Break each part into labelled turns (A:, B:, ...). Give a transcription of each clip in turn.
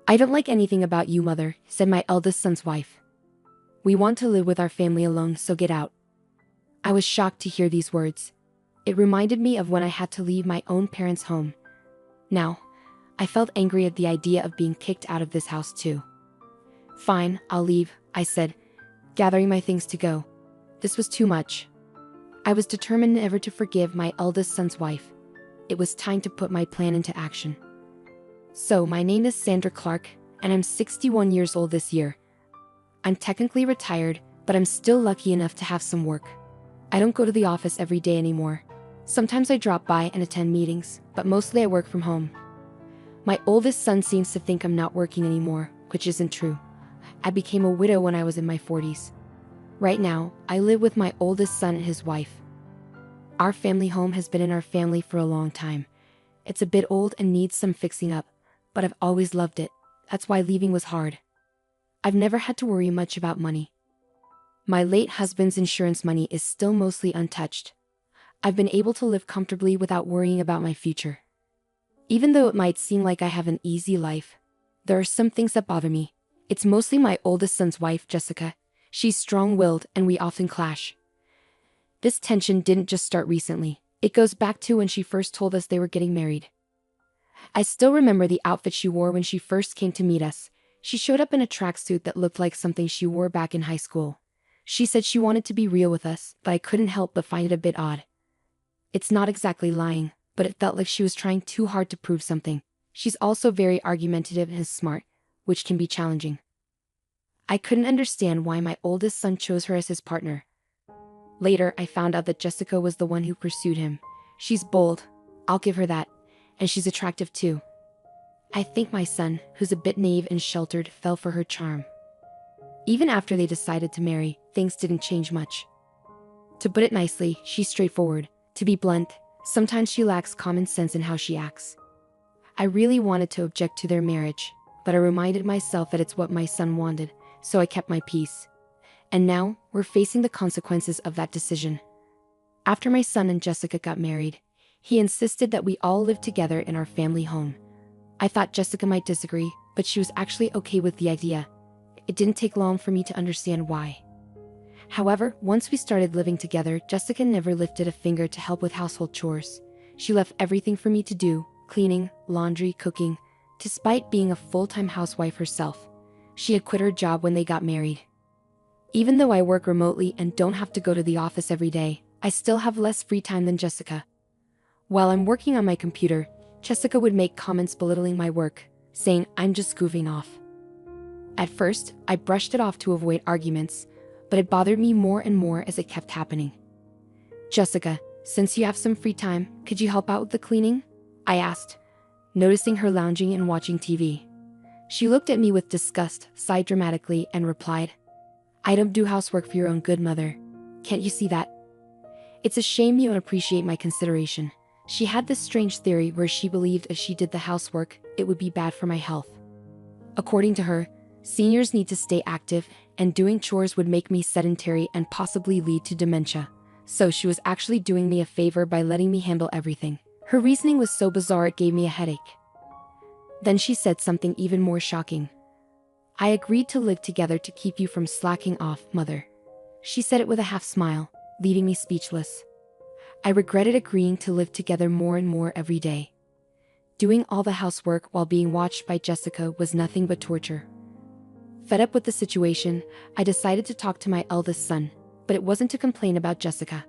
A: "I don't like anything about you, mother," said my eldest son's wife. "We want to live with our family alone, so get out." I was shocked to hear these words. It reminded me of when I had to leave my own parents' home. Now, I felt angry at the idea of being kicked out of this house too. "Fine, I'll leave," I said, gathering my things to go. This was too much. I was determined never to forgive my eldest son's wife. It was time to put my plan into action. So, my name is Sandra Clark, and I'm 61 years old this year. I'm technically retired, but I'm still lucky enough to have some work. I don't go to the office every day anymore. Sometimes I drop by and attend meetings, but mostly I work from home. My oldest son seems to think I'm not working anymore, which isn't true. I became a widow when I was in my 40s. Right now, I live with my oldest son and his wife. Our family home has been in our family for a long time. It's a bit old and needs some fixing up, but I've always loved it. That's why leaving was hard. I've never had to worry much about money. My late husband's insurance money is still mostly untouched. I've been able to live comfortably without worrying about my future. Even though it might seem like I have an easy life, there are some things that bother me. It's mostly my oldest son's wife, Jessica. She's strong-willed and we often clash. This tension didn't just start recently. It goes back to when she first told us they were getting married. I still remember the outfit she wore when she first came to meet us. She showed up in a tracksuit that looked like something she wore back in high school. She said she wanted to be real with us, but I couldn't help but find it a bit odd. It's not exactly lying, but it felt like she was trying too hard to prove something. She's also very argumentative and smart, which can be challenging. I couldn't understand why my oldest son chose her as his partner. Later, I found out that Jessica was the one who pursued him. She's bold, I'll give her that, and she's attractive too. I think my son, who's a bit naive and sheltered, fell for her charm. Even after they decided to marry, things didn't change much. To put it nicely, she's straightforward. To be blunt, sometimes she lacks common sense in how she acts. I really wanted to object to their marriage, but I reminded myself that it's what my son wanted, so I kept my peace. And now, we're facing the consequences of that decision. After my son and Jessica got married, he insisted that we all live together in our family home. I thought Jessica might disagree, but she was actually okay with the idea. It didn't take long for me to understand why. However, once we started living together, Jessica never lifted a finger to help with household chores. She left everything for me to do, cleaning, laundry, cooking, despite being a full-time housewife herself. She had quit her job when they got married. Even though I work remotely and don't have to go to the office every day, I still have less free time than Jessica. While I'm working on my computer, Jessica would make comments belittling my work, saying I'm just goofing off. At first, I brushed it off to avoid arguments, but it bothered me more and more as it kept happening. "Jessica, since you have some free time, could you help out with the cleaning?" I asked, noticing her lounging and watching TV. She looked at me with disgust, sighed dramatically, and replied, "I don't do housework for your own good, mother. Can't you see that? It's a shame you don't appreciate my consideration." She had this strange theory where she believed if she did the housework, it would be bad for my health. According to her, seniors need to stay active, and doing chores would make me sedentary and possibly lead to dementia. So she was actually doing me a favor by letting me handle everything. Her reasoning was so bizarre it gave me a headache. Then she said something even more shocking. "I agreed to live together to keep you from slacking off, mother." She said it with a half smile, leaving me speechless. I regretted agreeing to live together more and more every day. Doing all the housework while being watched by Jessica was nothing but torture. Fed up with the situation, I decided to talk to my eldest son, but it wasn't to complain about Jessica.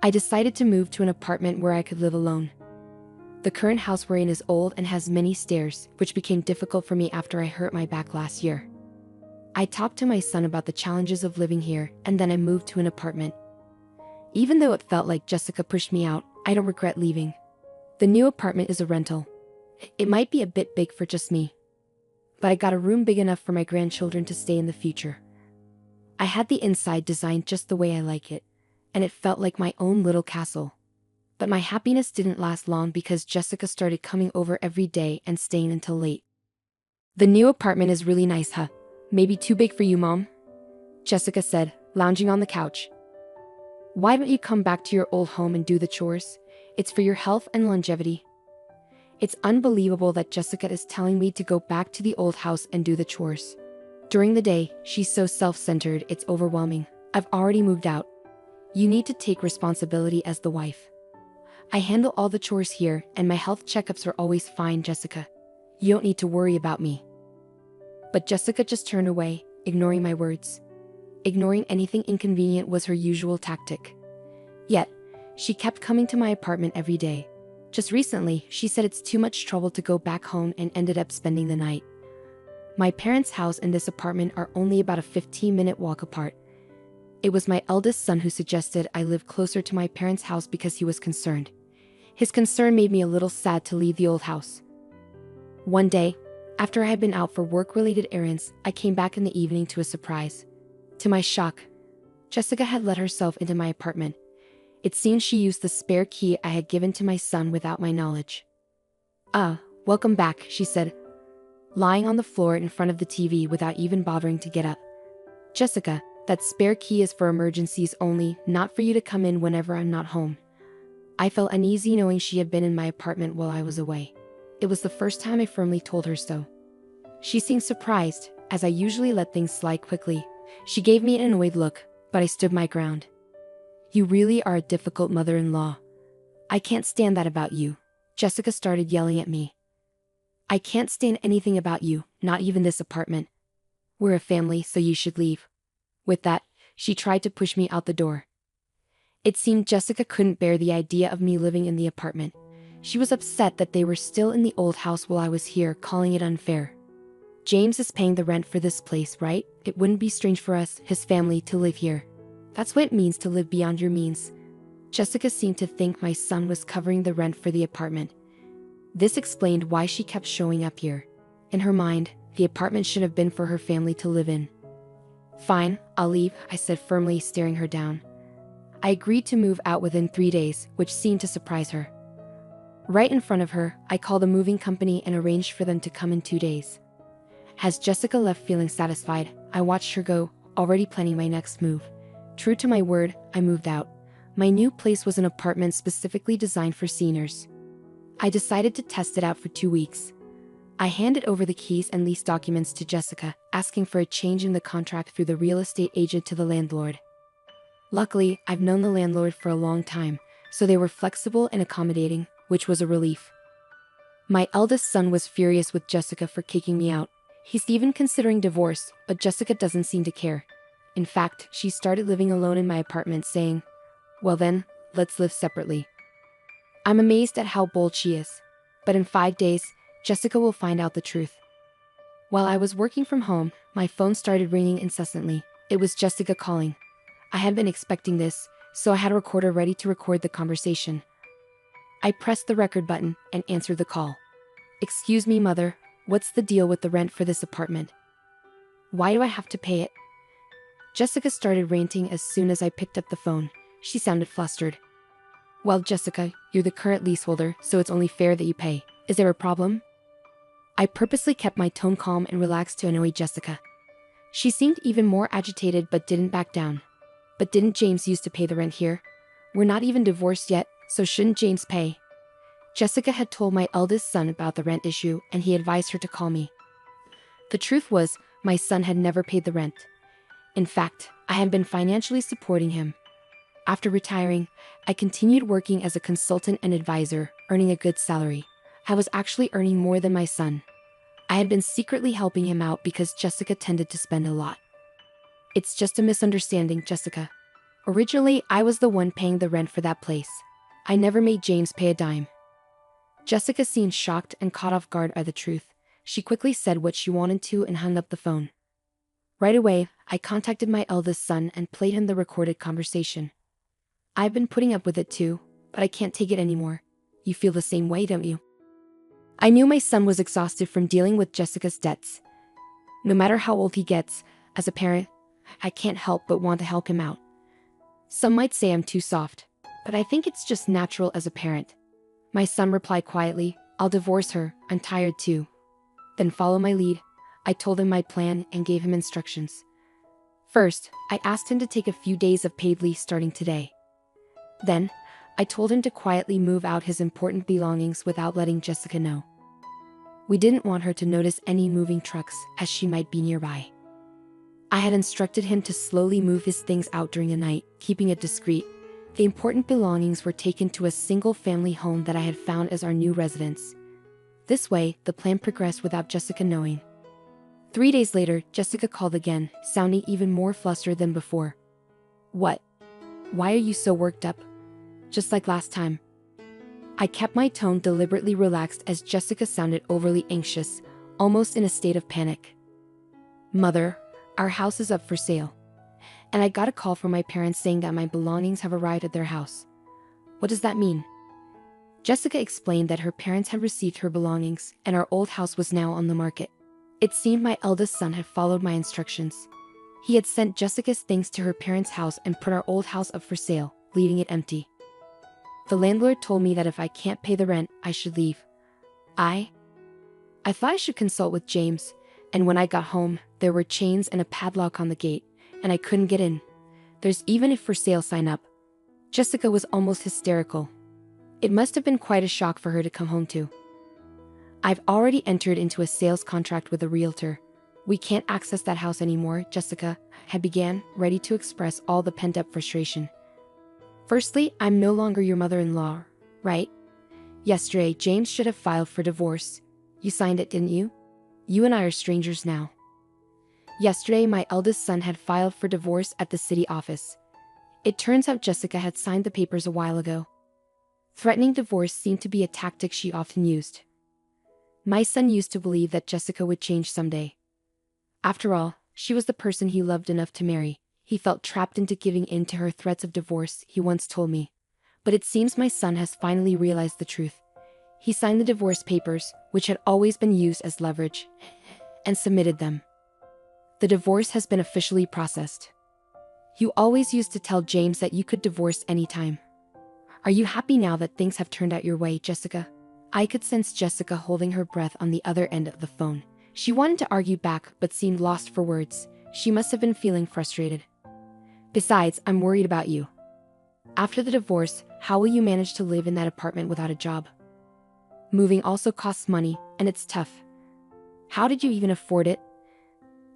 A: I decided to move to an apartment where I could live alone. The current house we're in is old and has many stairs, which became difficult for me after I hurt my back last year. I talked to my son about the challenges of living here, and then I moved to an apartment. Even though it felt like Jessica pushed me out, I don't regret leaving. The new apartment is a rental. It might be a bit big for just me, but I got a room big enough for my grandchildren to stay in the future. I had the inside designed just the way I like it, and it felt like my own little castle. But my happiness didn't last long because Jessica started coming over every day and staying until late. "The new apartment is really nice, huh? Maybe too big for you, Mom?" Jessica said, lounging on the couch. "Why don't you come back to your old home and do the chores? It's for your health and longevity." It's unbelievable that Jessica is telling me to go back to the old house and do the chores. During the day, she's so self-centered, it's overwhelming. I've already moved out. You need to take responsibility as the wife. I handle all the chores here, and my health checkups are always fine, Jessica. You don't need to worry about me. But Jessica just turned away, ignoring my words. Ignoring anything inconvenient was her usual tactic. Yet, she kept coming to my apartment every day. Just recently, she said it's too much trouble to go back home and ended up spending the night. My parents' house and this apartment are only about a 15-minute walk apart. It was my eldest son who suggested I live closer to my parents' house because he was concerned. His concern made me a little sad to leave the old house. One day, after I had been out for work-related errands, I came back in the evening to a surprise. To my shock, Jessica had let herself into my apartment. It seemed she used the spare key I had given to my son without my knowledge. Welcome back, she said, lying on the floor in front of the TV without even bothering to get up. Jessica, that spare key is for emergencies only, not for you to come in whenever I'm not home. I felt uneasy knowing she had been in my apartment while I was away. It was the first time I firmly told her so. She seemed surprised, as I usually let things slide quickly. She gave me an annoyed look, but I stood my ground. You really are a difficult mother-in-law. I can't stand that about you. Jessica started yelling at me. I can't stand anything about you, not even this apartment. We're a family, so you should leave. With that, she tried to push me out the door. It seemed Jessica couldn't bear the idea of me living in the apartment. She was upset that they were still in the old house while I was here, calling it unfair. James is paying the rent for this place, right? It wouldn't be strange for us, his family, to live here. That's what it means to live beyond your means. Jessica seemed to think my son was covering the rent for the apartment. This explained why she kept showing up here. In her mind, the apartment should have been for her family to live in. Fine, I'll leave, I said firmly, staring her down. I agreed to move out within 3 days, which seemed to surprise her. Right in front of her, I called a moving company and arranged for them to come in 2 days. As Jessica left feeling satisfied, I watched her go, already planning my next move. True to my word, I moved out. My new place was an apartment specifically designed for seniors. I decided to test it out for 2 weeks. I handed over the keys and lease documents to Jessica, asking for a change in the contract through the real estate agent to the landlord. Luckily, I've known the landlord for a long time, so they were flexible and accommodating, which was a relief. My eldest son was furious with Jessica for kicking me out. He's even considering divorce, but Jessica doesn't seem to care. In fact, she started living alone in my apartment, saying, "Well then, let's live separately." I'm amazed at how bold she is. But in 5 days, Jessica will find out the truth. While I was working from home, my phone started ringing incessantly. It was Jessica calling. I had been expecting this, so I had a recorder ready to record the conversation. I pressed the record button and answered the call. "Excuse me, mother, what's the deal with the rent for this apartment? Why do I have to pay it?" Jessica started ranting as soon as I picked up the phone. She sounded flustered. "Well, Jessica, you're the current leaseholder, so it's only fair that you pay. Is there a problem?" I purposely kept my tone calm and relaxed to annoy Jessica. She seemed even more agitated but didn't back down. "But didn't James used to pay the rent here? We're not even divorced yet, so shouldn't James pay?" Jessica had told my eldest son about the rent issue and he advised her to call me. The truth was, my son had never paid the rent. In fact, I had been financially supporting him. After retiring, I continued working as a consultant and advisor, earning a good salary. I was actually earning more than my son. I had been secretly helping him out because Jessica tended to spend a lot. "It's just a misunderstanding, Jessica. Originally, I was the one paying the rent for that place. I never made James pay a dime." Jessica seemed shocked and caught off guard by the truth. She quickly said what she wanted to and hung up the phone. Right away, I contacted my eldest son and played him the recorded conversation. "I've been putting up with it too, but I can't take it anymore. You feel the same way, don't you?" I knew my son was exhausted from dealing with Jessica's debts. No matter how old he gets, as a parent, I can't help but want to help him out. Some might say I'm too soft, but I think it's just natural as a parent. My son replied quietly, "I'll divorce her, I'm tired too." Then follow my lead. I told him my plan and gave him instructions. First, I asked him to take a few days of paid leave starting today. Then, I told him to quietly move out his important belongings without letting Jessica know. We didn't want her to notice any moving trucks, as she might be nearby. I had instructed him to slowly move his things out during the night, keeping it discreet. The important belongings were taken to a single-family home that I had found as our new residence. This way, the plan progressed without Jessica knowing. 3 days later, Jessica called again, sounding even more flustered than before. "What? Why are you so worked up? Just like last time." I kept my tone deliberately relaxed as Jessica sounded overly anxious, almost in a state of panic. "Mother, our house is up for sale. And I got a call from my parents saying that my belongings have arrived at their house." "What does that mean?" Jessica explained that her parents had received her belongings, and our old house was now on the market. It seemed my eldest son had followed my instructions. He had sent Jessica's things to her parents' house and put our old house up for sale, leaving it empty. The landlord told me that if I can't pay the rent, I should leave. I thought I should consult with James, and when I got home, there were chains and a padlock on the gate, and I couldn't get in. There's even a for sale sign up. Jessica was almost hysterical. It must have been quite a shock for her to come home to. "I've already entered into a sales contract with a realtor. We can't access that house anymore," Jessica had began, ready to express all the pent-up frustration. "Firstly, I'm no longer your mother-in-law, right? Yesterday, James should have filed for divorce. You signed it, didn't you? You and I are strangers now." Yesterday, my eldest son had filed for divorce at the city office. It turns out Jessica had signed the papers a while ago. Threatening divorce seemed to be a tactic she often used. My son used to believe that Jessica would change someday. After all, she was the person he loved enough to marry. He felt trapped into giving in to her threats of divorce, he once told me. But it seems my son has finally realized the truth. He signed the divorce papers, which had always been used as leverage, and submitted them. The divorce has been officially processed. "You always used to tell James that you could divorce anytime. Are you happy now that things have turned out your way, Jessica?" I could sense Jessica holding her breath on the other end of the phone. She wanted to argue back but seemed lost for words. She must have been feeling frustrated. "Besides, I'm worried about you. After the divorce, how will you manage to live in that apartment without a job? Moving also costs money, and it's tough. How did you even afford it?"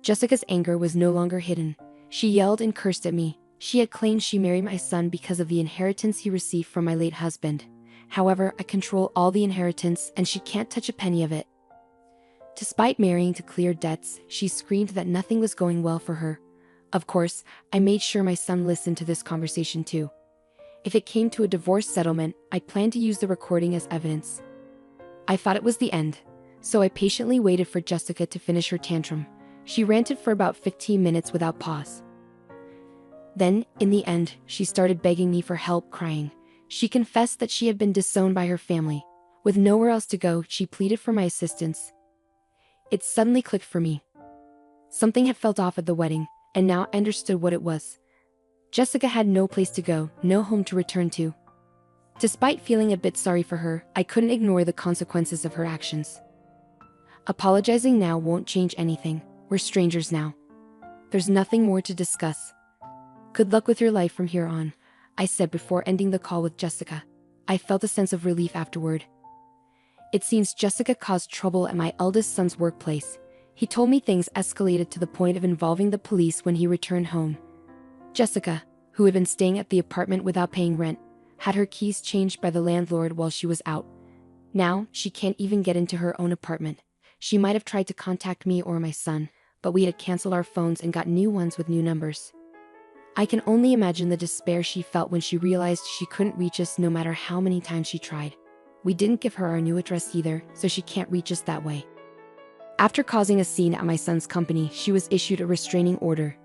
A: Jessica's anger was no longer hidden. She yelled and cursed at me. She had claimed she married my son because of the inheritance he received from my late husband. However, I control all the inheritance and she can't touch a penny of it. Despite marrying to clear debts, she screamed that nothing was going well for her. Of course, I made sure my son listened to this conversation too. If it came to a divorce settlement, I planned to use the recording as evidence. I thought it was the end, so I patiently waited for Jessica to finish her tantrum. She ranted for about 15 minutes without pause. Then, in the end, she started begging me for help, crying. She confessed that she had been disowned by her family. With nowhere else to go, she pleaded for my assistance. It suddenly clicked for me. Something had felt off at the wedding, and now I understood what it was. Jessica had no place to go, no home to return to. Despite feeling a bit sorry for her, I couldn't ignore the consequences of her actions. Apologizing now won't change anything. We're strangers now. There's nothing more to discuss. Good luck with your life from here on, I said before ending the call with Jessica. I felt a sense of relief afterward. It seems Jessica caused trouble at my eldest son's workplace. He told me things escalated to the point of involving the police when he returned home. Jessica, who had been staying at the apartment without paying rent, had her keys changed by the landlord while she was out. Now, she can't even get into her own apartment. She might have tried to contact me or my son, but we had canceled our phones and got new ones with new numbers. I can only imagine the despair she felt when she realized she couldn't reach us no matter how many times she tried. We didn't give her our new address either, so she can't reach us that way. After causing a scene at my son's company, she was issued a restraining order.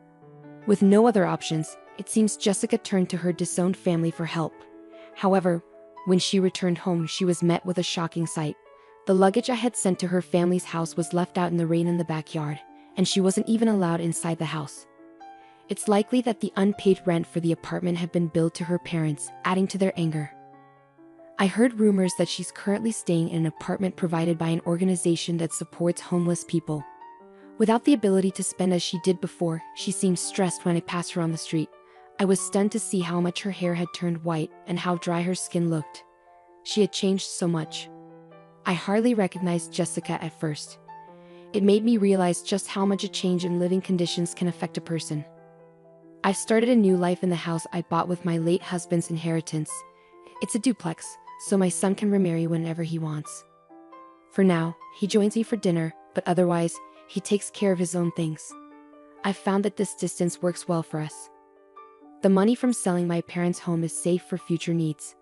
A: With no other options, it seems Jessica turned to her disowned family for help. However, when she returned home, she was met with a shocking sight. The luggage I had sent to her family's house was left out in the rain in the backyard, and she wasn't even allowed inside the house. It's likely that the unpaid rent for the apartment had been billed to her parents, adding to their anger. I heard rumors that she's currently staying in an apartment provided by an organization that supports homeless people. Without the ability to spend as she did before, she seems stressed when I pass her on the street. I was stunned to see how much her hair had turned white and how dry her skin looked. She had changed so much. I hardly recognized Jessica at first. It made me realize just how much a change in living conditions can affect a person. I've started a new life in the house I bought with my late husband's inheritance. It's a duplex, so my son can remarry whenever he wants. For now, he joins me for dinner, but otherwise, he takes care of his own things. I've found that this distance works well for us. The money from selling my parents' home is safe for future needs.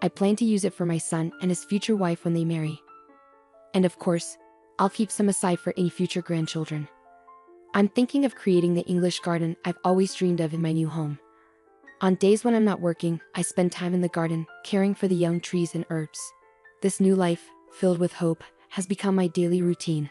A: I plan to use it for my son and his future wife when they marry. And of course, I'll keep some aside for any future grandchildren. I'm thinking of creating the English garden I've always dreamed of in my new home. On days when I'm not working, I spend time in the garden, caring for the young trees and herbs. This new life, filled with hope, has become my daily routine.